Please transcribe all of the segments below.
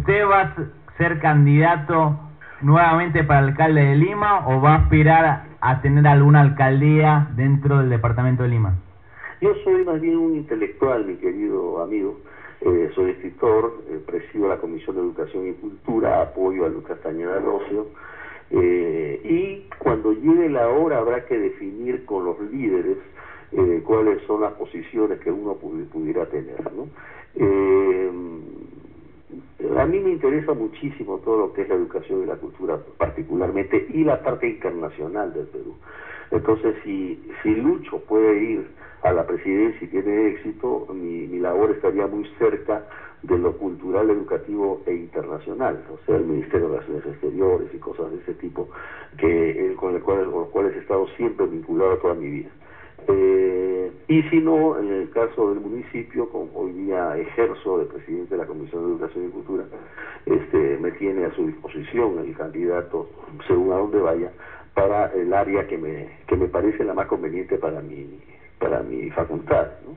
¿Usted va a ser candidato nuevamente para alcalde de Lima o va a aspirar a tener alguna alcaldía dentro del departamento de Lima? Yo soy más bien un intelectual, mi querido amigo. Soy escritor, presido la Comisión de Educación y Cultura, apoyo a Lucas Castañeda Rocio, y cuando llegue la hora habrá que definir con los líderes cuáles son las posiciones que uno pudiera tener, ¿no? A mí me interesa muchísimo todo lo que es la educación y la cultura particularmente, y la parte internacional del Perú. Entonces, si Lucho puede ir a la presidencia y tiene éxito, mi labor estaría muy cerca de lo cultural, educativo e internacional, o sea, el Ministerio de Relaciones Exteriores y cosas de ese tipo, con los cuales he estado siempre vinculado toda mi vida. Y si no, en el caso del municipio, como hoy día ejerzo de presidente de la Comisión de Educación y Cultura, me tiene a su disposición el candidato, según a donde vaya, para el área que me parece la más conveniente para mi facultad, ¿no?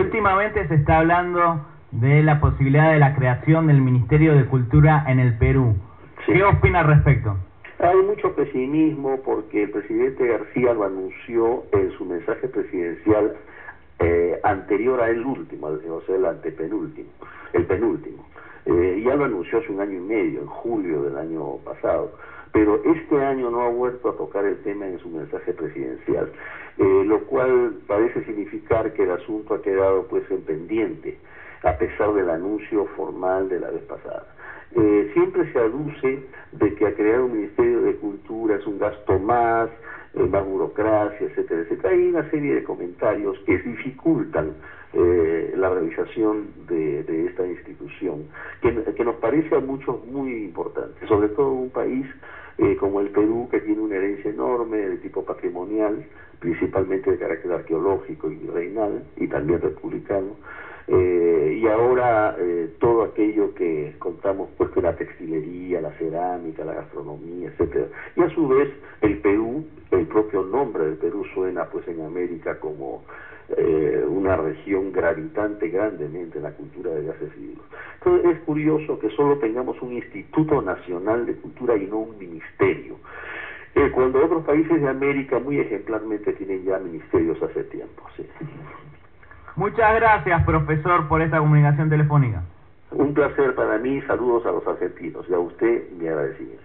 Últimamente se está hablando de la posibilidad de la creación del Ministerio de Cultura en el Perú. Sí. ¿Qué opina al respecto? Hay mucho pesimismo porque el presidente García lo anunció en su mensaje presidencial anterior a el último, o sea, el penúltimo. Ya lo anunció hace 1 año y medio, en julio del año pasado, pero este año no ha vuelto a tocar el tema en su mensaje presidencial, lo cual parece significar que el asunto ha quedado pues en pendiente, a pesar del anuncio formal de la vez pasada. Siempre se aduce de que a crear un Ministerio de Cultura es un gasto más burocracia, etcétera, etcétera. Hay una serie de comentarios que dificultan la realización de esta institución, que nos parece a muchos muy importante, sobre todo en un país como el Perú, que tiene una herencia enorme de tipo patrimonial, principalmente de carácter arqueológico y virreinal, y también republicano, y ahora todo aquello que contamos pues que la textilería, la cerámica, la gastronomía, etcétera, y a su vez el Perú, el propio nombre del Perú suena pues en América como una región gravitante grandemente en la cultura desde hace siglos. Entonces es curioso que solo tengamos un Instituto Nacional de Cultura y no un ministerio, cuando otros países de América muy ejemplarmente tienen ya ministerios hace tiempo, ¿sí? Muchas gracias, profesor, por esta comunicación telefónica. Un placer para mí, saludos a los argentinos y a usted mi agradecimiento.